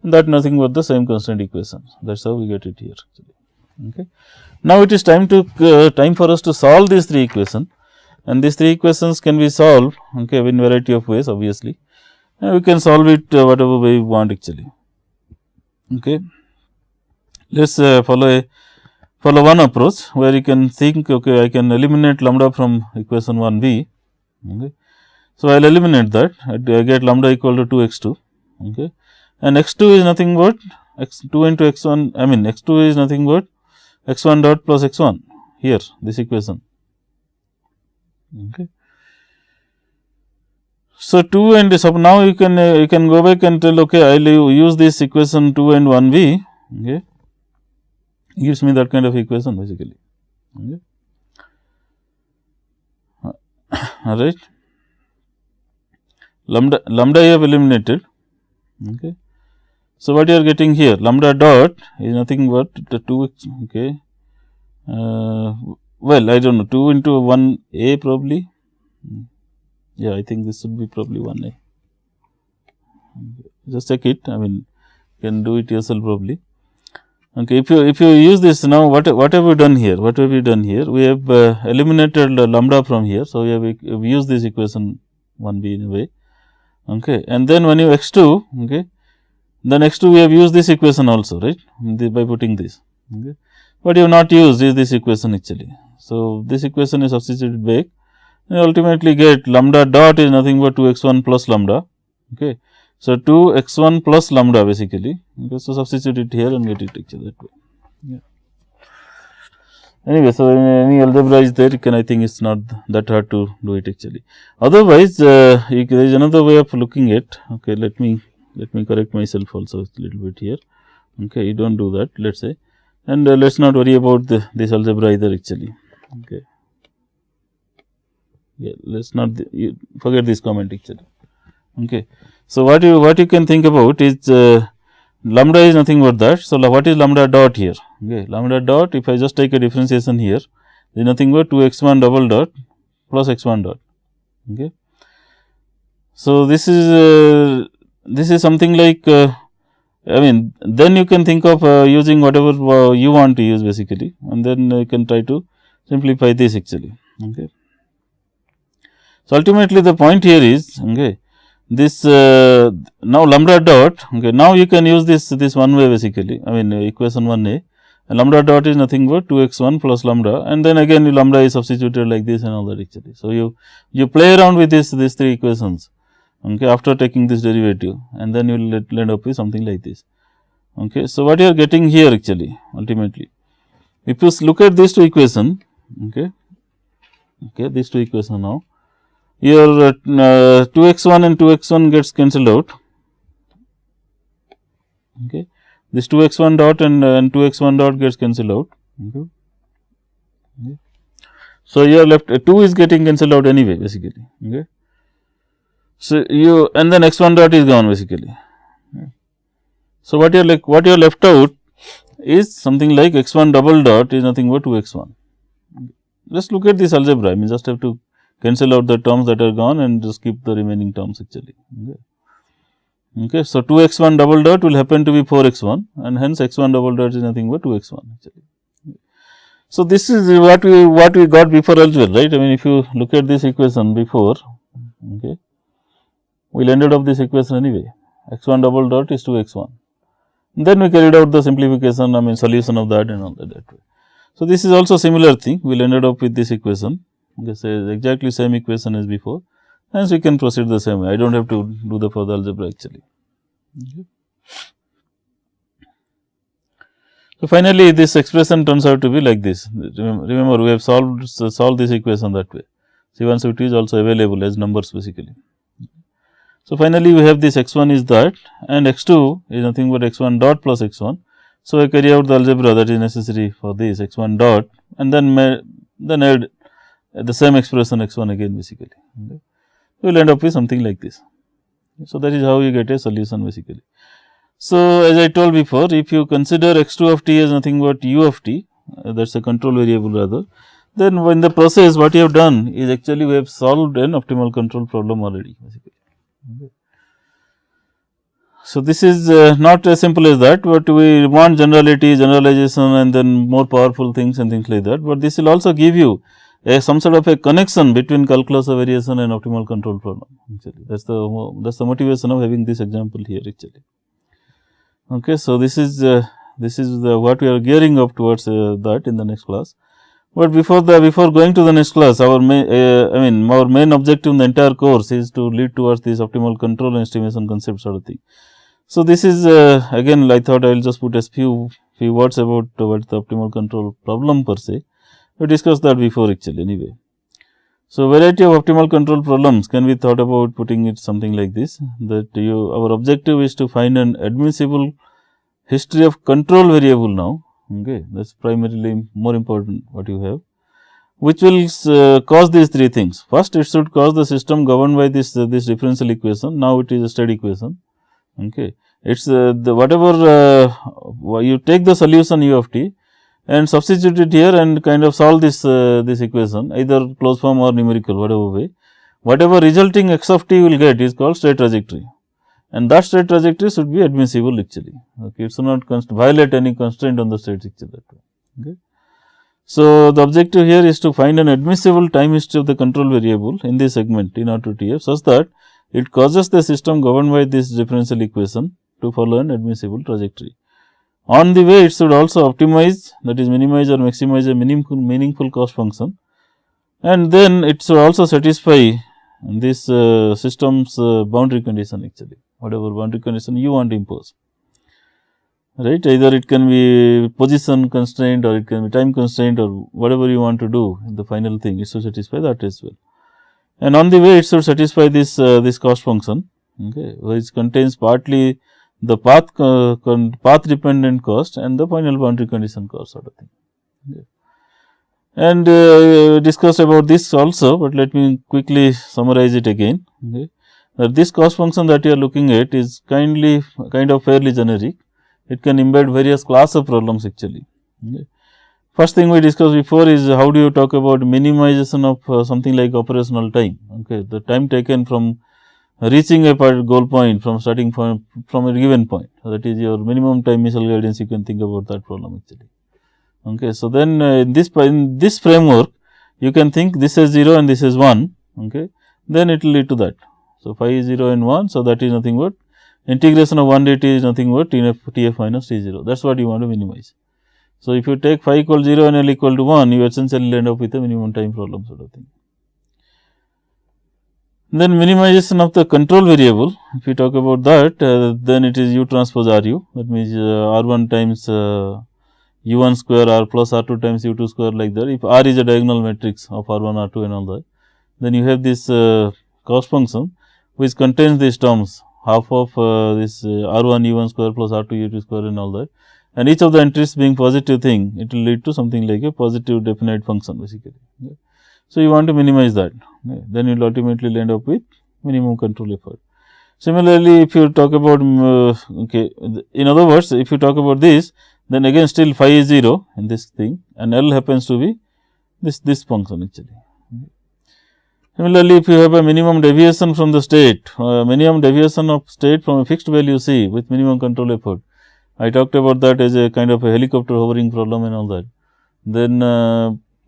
and that nothing but the same constant equation. That is how we get it here actually. Okay. Now, it is time for us to solve these three equations, and these three equations can be solved, okay, in variety of ways obviously, and we can solve it whatever way we want actually. Okay. Let us follow one approach where you can think, okay, I can eliminate lambda from equation 1b. Okay. So, I will eliminate that, I get lambda equal to 2x2, okay, and x2 is nothing but x2 into x1, I mean x2 is nothing but x1 dot plus x1 here, this equation. Okay. So, 2 and so now you can go back and tell, okay, I will use this equation 2 and 1b, okay, gives me that kind of equation basically. Okay. Alright. Lambda you have eliminated. Okay. So, what you are getting here, lambda dot is nothing but the 2x, okay. Well, I don't know, 2 into 1a probably. Yeah, I think this should be probably 1a. Okay. Just check it, I mean, you can do it yourself probably. Okay, if you use this now, what have we done here? What have we done here? We have eliminated lambda from here. So, we have used this equation 1b in a way. Okay, and then when you x2, okay, then x2 we have used this equation also, right, by putting this. Okay. What you have not used is this equation actually. So, this equation is substituted back, and ultimately get lambda dot is nothing but 2x1 plus lambda. Okay. So, 2x1 plus lambda basically. Okay. So, substitute it here and get it actually that way. Yeah. Anyway, so any algebra is there, you can, I think it's not that hard to do it actually. Otherwise, there is another way of looking at. Okay, let me correct myself also a little bit here. Okay, you don't do that, let's say, and let's not worry about this algebra either actually. Okay, yeah, let's not forget this comment actually. Okay, so what you can think about is lambda is nothing but that. So what is lambda dot here? Okay, lambda dot, if I just take a differentiation here, is nothing but 2x1 double dot plus x1 dot. Okay, so this is something like I mean, then you can think of using whatever you want to use basically, and then you can try to simplify this actually. Okay, so ultimately the point here is, okay, this now lambda dot, okay, now you can use this one way basically, I mean equation 1a, and lambda dot is nothing but 2x1 plus lambda, and then again lambda is substituted like this and all that actually. So you play around with these three equations, okay, after taking this derivative, and then you will end up with something like this. Okay, so what you are getting here actually ultimately, if you look at these two equation, okay, these two equation now, your 2x1 and 2x1 gets cancelled out. Okay, this 2x1 dot and 2x1 dot gets cancelled out. Okay. Okay. So you are left 2 is getting cancelled out anyway basically. Okay. So you, and then x1 dot is gone basically. Okay. So what you are left out is something like x1 double dot is nothing but 2x1. Okay. Just look at this algebra. I mean, just have to cancel out the terms that are gone and just keep the remaining terms actually. Okay. Okay, so 2x1 double dot will happen to be 4x1, and hence x1 double dot is nothing but 2x1 actually. So this is what we got before as well, right? I mean, if you look at this equation before, okay, we landed up this equation anyway. X1 double dot is 2x1. Then we carried out the simplification, I mean solution of that and all that way. So this is also similar thing. We ended up with this equation. Okay, so exactly same equation as before. Hence we can proceed the same way. I don't have to do the further algebra actually. Okay. So finally, this expression turns out to be like this. Remember, we have solved this equation that way. C1 C2 is also available as numbers basically. So finally, we have this x1 is that, and x2 is nothing but x1 dot plus x1. So I carry out the algebra that is necessary for this x1 dot, and then add the same expression x1 again basically. Okay. We will end up with something like this. So that is how you get a solution basically. So as I told before, if you consider x2 of t as nothing but u of t, that is a control variable rather, then in the process what you have done is actually we have solved an optimal control problem already basically. Okay. So this is not as simple as that, but we want generality, generalization, and then more powerful things and things like that, but this will also give you some sort of a connection between calculus of variation and optimal control problem actually. That's the motivation of having this example here actually. Okay, so this is what we are gearing up towards that in the next class. But before going to the next class, our main objective in the entire course is to lead towards this optimal control and estimation concept sort of thing. So this is again, I thought I will just put a few words about what the optimal control problem per se. We discussed that before actually anyway. So variety of optimal control problems can be thought about putting it something like this, that our objective is to find an admissible history of control variable now. Okay, that is primarily more important what you have, which will cause these three things. First, it should cause the system governed by this differential equation. Now it is a steady equation. Okay, it's whatever you take the solution u of t and substitute it here and kind of solve this equation, either closed form or numerical, whatever way. Whatever resulting x of t will get is called state trajectory, and that state trajectory should be admissible actually. Okay, it should not violate any constraint on the states actually. Okay. So the objective here is to find an admissible time history of the control variable in this segment in R2TF such that it causes the system governed by this differential equation to follow an admissible trajectory. On the way, it should also optimize, that is minimize or maximize a meaningful cost function, and then it should also satisfy this system's boundary condition actually, whatever boundary condition you want to impose. right? Either it can be position constraint or it can be time constraint or whatever you want to do in the final thing, it should satisfy that as well. And on the way it should satisfy this this cost function, okay, which contains partly the path dependent cost and the final boundary condition cost sort of thing. Okay. And discussed about this also, but let me quickly summarize it again. Okay. This cost function that you are looking at is kind of fairly generic. It can embed various class of problems actually. Okay. First thing we discussed before is how do you talk about minimization of something like operational time. Okay. The time taken from reaching a goal point from starting from a given point, that is your minimum time missile guidance, you can think about that problem actually. Okay. So, then in this framework you can think this is 0 and this is 1, okay, then it will lead to that. So, phi is 0 and 1. So, that is nothing but integration of 1 dt is nothing but Tf minus T0, that is what you want to minimize. So, if you take phi equal 0 and L equal to 1, you essentially end up with a minimum time problem sort of thing. Then minimization of the control variable, if you talk about that, then it is U transpose RU, that means R1 times U1 square R plus R2 times U2 square, like that. If R is a diagonal matrix of R1, R2 and all that, then you have this cost function which contains these terms, half of this R1 U1 square plus R2 U2 square and all that, and each of the entries being positive thing, it will lead to something like a positive definite function basically. Okay. So, you want to minimize that, okay. Then you will ultimately end up with minimum control effort. Similarly, if you talk about okay, in other words, if you talk about this, then again still phi is 0 in this thing and L happens to be this function actually. Okay. Similarly, if you have a minimum deviation from the state, minimum deviation of state from a fixed value C with minimum control effort, I talked about that as a kind of a helicopter hovering problem and all that, then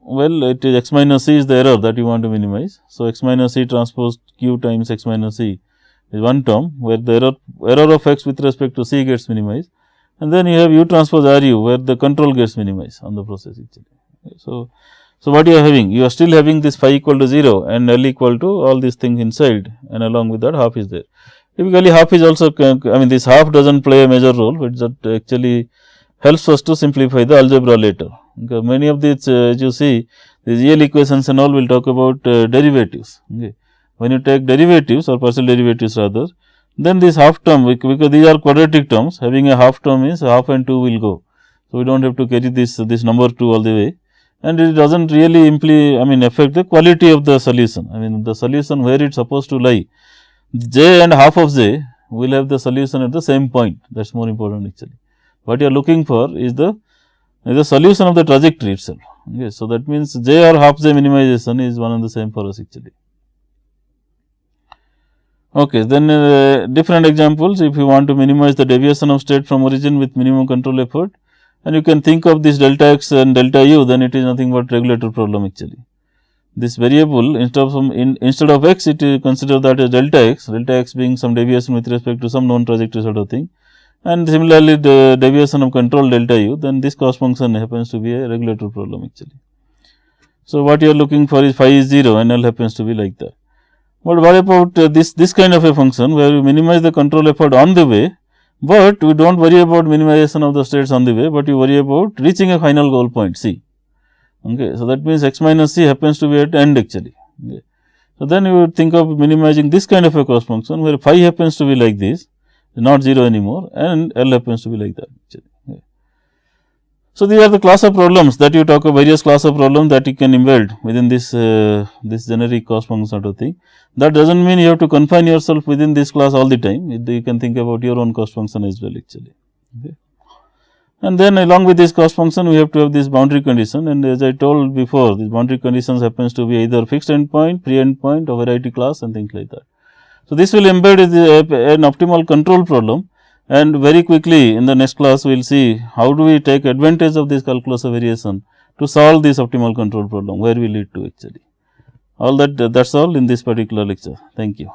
well, it is x minus C is the error that you want to minimize. So, x minus C transpose q times x minus C is one term where the error of x with respect to C gets minimized, and then you have U transpose RU where the control gets minimized on the process actually. Okay. So, what you are having? You are still having this phi equal to 0 and L equal to all these things inside, and along with that half is there. Typically, half is also, I mean this half does not play a major role, but that actually helps us to simplify the algebra later. Okay. Many of these as you see, these real equations and all will talk about derivatives. Okay. When you take derivatives or partial derivatives rather, then this half term, because these are quadratic terms, having a half term means half and 2 will go. So, we do not have to carry this number 2 all the way, and it does not really affect the quality of the solution. I mean the solution where it is supposed to lie, j and half of j will have the solution at the same point, that is more important actually. What you are looking for is the solution of the trajectory itself. Okay. So, that means j or half j minimization is one and the same for us actually. Okay. Then different examples, if you want to minimize the deviation of state from origin with minimum control effort, and you can think of this delta x and delta u, then it is nothing but regulator problem actually. This variable instead of x, it is consider that as delta x being some deviation with respect to some known trajectory sort of thing, and similarly the deviation of control delta u, then this cost function happens to be a regulator problem actually. So, what you are looking for is phi is 0 and L happens to be like that. But what about this kind of a function where you minimize the control effort on the way, but we do not worry about minimization of the states on the way, but you worry about reaching a final goal point C. Okay. So, that means x minus C happens to be at end actually. Okay. So, then you would think of minimizing this kind of a cost function where phi happens to be like this, not 0 anymore, and L happens to be like that actually. Okay. So, these are the class of problems that you talk of, various class of problems that you can embed within this this generic cost function sort of thing. That does not mean you have to confine yourself within this class all the time, you can think about your own cost function as well actually. Okay. And then along with this cost function, we have to have this boundary condition, and as I told before, these boundary conditions happens to be either fixed endpoint, pre endpoint or variety class and things like that. So, this will embed an optimal control problem, and very quickly in the next class we will see how do we take advantage of this calculus of variation to solve this optimal control problem, where we lead to actually. All that is all in this particular lecture. Thank you.